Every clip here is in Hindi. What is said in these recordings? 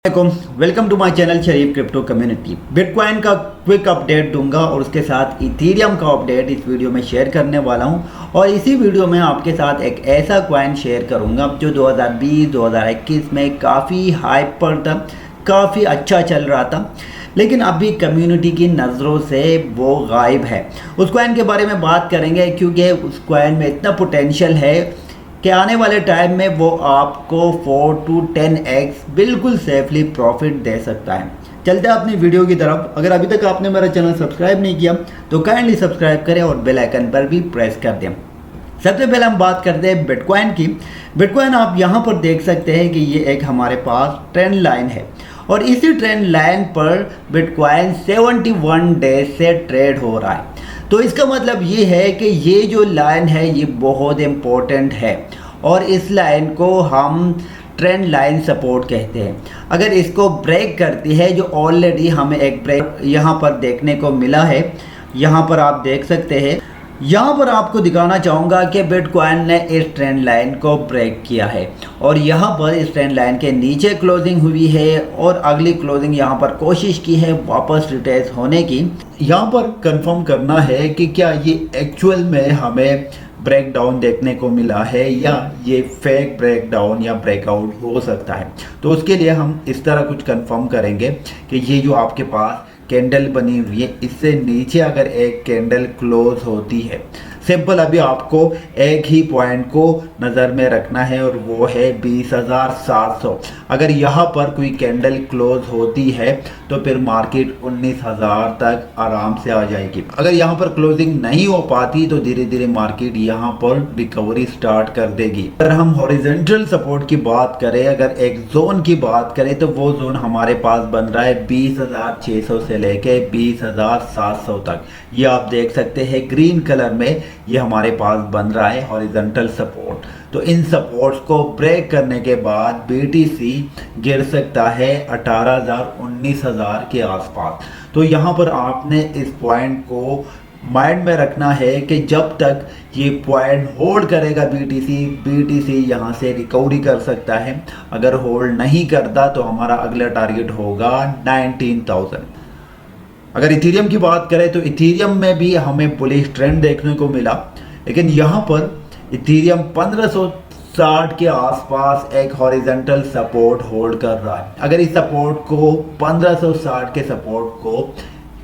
Welcome to my channel Sharif crypto community. Bitcoin का क्विक अपडेट दूंगा और उसके साथ इथीरियम का अपडेट इस वीडियो में शेयर करने वाला हूं। और इसी वीडियो में आपके साथ एक ऐसा कॉइन शेयर करूंगा जो 2020-2021 में काफ़ी हाइप पर था, काफ़ी अच्छा चल रहा था, लेकिन अभी कम्युनिटी की नज़रों से वो गायब है। उस कॉइन के बारे में बात करेंगे क्योंकि उस कॉइन में इतना पोटेंशियल है कि आने वाले टाइम में वो आपको 4 to 10x बिल्कुल सेफली प्रॉफिट दे सकता है। चलते हैं अपनी वीडियो की तरफ। अगर अभी तक आपने मेरा चैनल सब्सक्राइब नहीं किया तो काइंडली सब्सक्राइब करें और बेल आइकन पर भी प्रेस कर दें। सबसे पहले हम बात करते हैं बिटकॉइन की। बिटकॉइन आप यहाँ पर देख सकते हैं कि ये एक हमारे पास ट्रेंड लाइन है और इसी ट्रेंड लाइन पर बिटकॉइन 71 डेज से ट्रेड हो रहा है। तो इसका मतलब ये है कि ये जो लाइन है ये बहुत इम्पोर्टेंट है और इस लाइन को हम ट्रेंड लाइन सपोर्ट कहते हैं। अगर इसको ब्रेक करती है, जो ऑलरेडी हमें एक ब्रेक यहाँ पर देखने को मिला है, यहाँ पर आप देख सकते हैं। यहाँ पर आपको दिखाना चाहूँगा कि बिटकॉइन ने इस ट्रेंड लाइन को ब्रेक किया है और यहाँ पर इस ट्रेंड लाइन के नीचे क्लोजिंग हुई है और अगली क्लोजिंग यहाँ पर कोशिश की है वापस रिटेस्ट होने की। यहाँ पर कंफर्म करना है कि क्या ये एक्चुअल में हमें ब्रेक डाउन देखने को मिला है या ये फेक ब्रेक डाउन या ब्रेकआउट हो सकता है। तो उसके लिए हम इस तरह कुछ कंफर्म करेंगे कि ये जो आपके पास कैंडल बनी हुई है, इससे नीचे अगर एक कैंडल क्लोज होती है, सिंपल अभी आपको एक ही पॉइंट को नज़र में रखना है और वो है 20,700। अगर यहाँ पर कोई कैंडल क्लोज होती है तो फिर मार्केट 19,000 तक आराम से आ जाएगी। अगर यहाँ पर क्लोजिंग नहीं हो पाती तो धीरे धीरे मार्केट यहाँ पर रिकवरी स्टार्ट कर देगी। अगर हम हॉरिजॉन्टल सपोर्ट की बात करें, अगर एक जोन की बात करें तो वो जोन हमारे पास बन रहा है 20,600 से लेके 20,700 तक। ये आप देख सकते हैं ग्रीन कलर में ये हमारे पास बन रहा है हॉरिजॉन्टल सपोर्ट। तो इन सपोर्ट्स को ब्रेक करने के बाद बीटीसी गिर सकता है 18,000 19,000 के आसपास। तो यहाँ पर आपने इस पॉइंट को माइंड में रखना है कि जब तक ये पॉइंट होल्ड करेगा बीटीसी यहाँ से रिकवरी कर सकता है। अगर होल्ड नहीं करता तो हमारा अगला टारगेट होगा 19,000। अगर इथीरियम की बात करें तो इथीरियम में भी हमें बुलिश ट्रेंड देखने को मिला, लेकिन यहाँ पर इथीरियम 1560 के आसपास एक हॉरिजॉन्टल सपोर्ट होल्ड कर रहा है। अगर इस सपोर्ट को 1560 के सपोर्ट को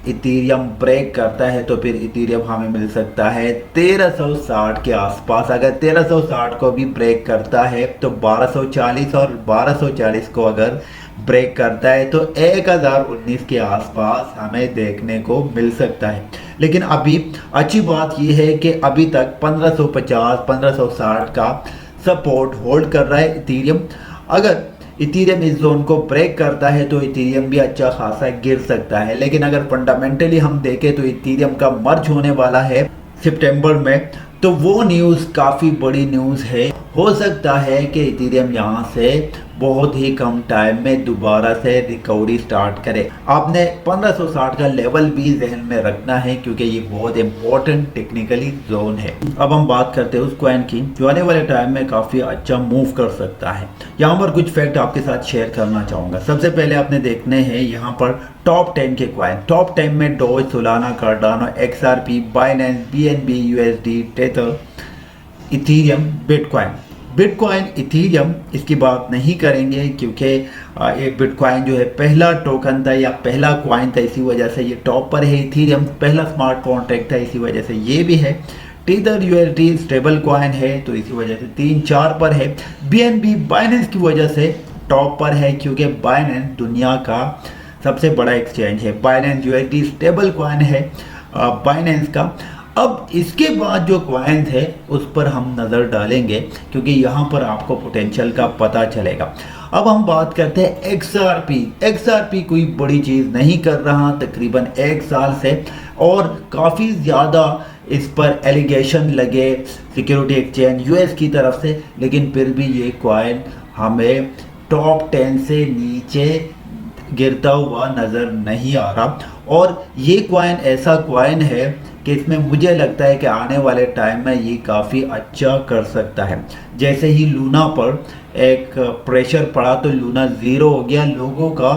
इथीरियम ब्रेक करता है तो फिर इथीरियम हमें मिल सकता है 1360 के आसपास। अगर 1360 को भी ब्रेक करता है तो 1240 और 1240 को अगर ब्रेक करता है तो 1019 के आसपास हमें देखने को मिल सकता है। लेकिन अभी अच्छी बात यह है कि अभी तक 1550-1560 का सपोर्ट होल्ड कर रहा है इथीरियम। अगर इथीरियम इस जोन को ब्रेक करता है तो इथीरियम भी अच्छा खासा गिर सकता है। लेकिन अगर फंडामेंटली हम देखें तो इथीरियम का मर्ज होने वाला है सितंबर में, तो वो न्यूज़ काफ़ी बड़ी न्यूज़ है। हो सकता है कि इथीरियम यहाँ से बहुत ही कम टाइम में दोबारा से रिकवरी स्टार्ट करे। आपने 1560 का लेवल भी जहन में रखना है क्योंकि ये बहुत इंपॉर्टेंट टेक्निकली जोन है। अब हम बात करते हैं उस कॉइन की जो आने वाले टाइम में काफ़ी अच्छा मूव कर सकता है। यहाँ पर कुछ फैक्ट आपके साथ शेयर करना चाहूँगा। सबसे पहले आपने देखने हैं यहाँ पर टॉप 10 के कॉइन। टॉप 10 में dose, Solana, Cardano, XRP, Binance, BNB USD, tether, Ethereum, bitcoin, Ethereum इसकी बात नहीं करेंगे क्योंकि ये बिटकॉइन जो है पहला टोकन था या पहला कॉइन था, इसी वजह से ये टॉप पर है। इथीरियम पहला स्मार्ट कॉन्ट्रैक्ट था, इसी वजह से ये भी है। टेथर USD स्टेबल कॉइन है तो इसी वजह से 3-4 पर है। BNB बाइनेंस की वजह से टॉप पर है क्योंकि बाइनेंस दुनिया का सबसे बड़ा एक्सचेंज है। बाइनेंस USD स्टेबल कॉइन है बाइनेंस का। अब इसके बाद जो कॉइन्स है उस पर हम नज़र डालेंगे क्योंकि यहाँ पर आपको पोटेंशियल का पता चलेगा। अब हम बात करते हैं XRP कोई बड़ी चीज़ नहीं कर रहा तकरीबन 1 साल से और काफ़ी ज़्यादा इस पर एलिगेशन लगे सिक्योरिटी एक्सचेंज US की तरफ से, लेकिन फिर भी ये कॉइन हमें टॉप 10 से नीचे गिरता हुआ नज़र नहीं आ रहा। और ये कॉइन ऐसा कॉइन है कि इसमें मुझे लगता है कि आने वाले टाइम में ये काफ़ी अच्छा कर सकता है। जैसे ही लूना पर एक प्रेशर पड़ा तो लूना ज़ीरो हो गया, लोगों का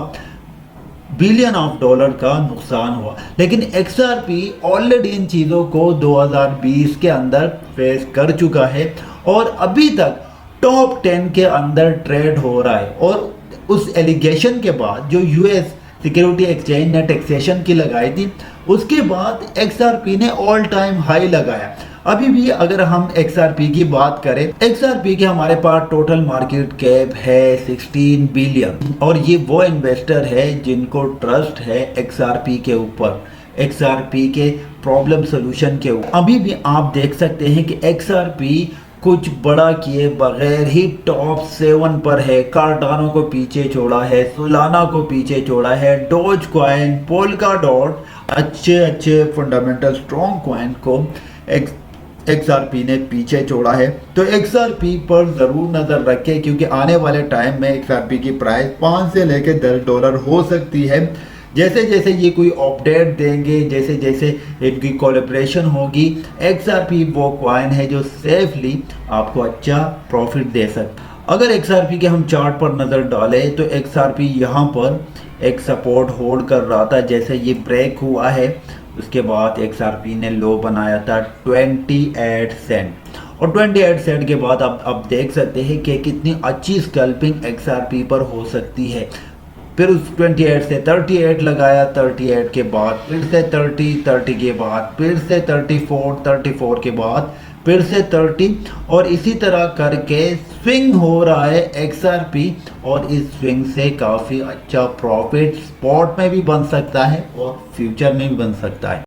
बिलियन ऑफ डॉलर का नुकसान हुआ। लेकिन XRP ऑलरेडी इन चीज़ों को 2020 के अंदर फेस कर चुका है और अभी तक टॉप 10 के अंदर ट्रेड हो रहा है। और उस एलिगेशन के बाद जो US सिक्योरिटी एक्सचेंज ने टैक्सेशन की लगाई थी, उसके बाद XRP ने ऑल टाइम हाई लगाया। अभी भी अगर हम XRP की बात करें, XRP के हमारे पास टोटल मार्केट कैप है 16 बिलियन और ये वो इन्वेस्टर है जिनको ट्रस्ट है XRP के ऊपर, XRP के प्रॉब्लम सोल्यूशन के ऊपर। अभी भी आप देख सकते हैं कि XRP कुछ बड़ा किए बगैर ही टॉप 7 पर है। कार्डानो को पीछे छोड़ा है, सोलाना को पीछे छोड़ा है, डोज कॉइन, पोल्का डॉट, अच्छे फंडामेंटल स्ट्रॉन्ग कॉइन को XRP ने पीछे छोड़ा है। तो XRP पर ज़रूर नज़र रखें क्योंकि आने वाले टाइम में XRP की प्राइस 5 से लेकर $10 हो सकती है। जैसे जैसे ये कोई अपडेट देंगे, जैसे जैसे इनकी कोलैबोरेशन होगी, XRP वो कॉइन है जो सेफली आपको अच्छा प्रॉफिट दे सकता है। अगर XRP के हम चार्ट पर नज़र डालें तो XRP यहाँ पर एक सपोर्ट होल्ड कर रहा था। जैसे ये ब्रेक हुआ है उसके बाद XRP ने लो बनाया था 28 सेंट और 28 सेंट के बाद अब देख सकते हैं कि कितनी अच्छी स्कैल्पिंग XRP पर हो सकती है। फिर उस 28 से 38 लगाया, 38 के बाद फिर से 30 के बाद फिर से 34 के बाद फिर से 30 और इसी तरह करके स्विंग हो रहा है XRP और इस स्विंग से काफ़ी अच्छा प्रॉफिट स्पॉट में भी बन सकता है और फ्यूचर में भी बन सकता है।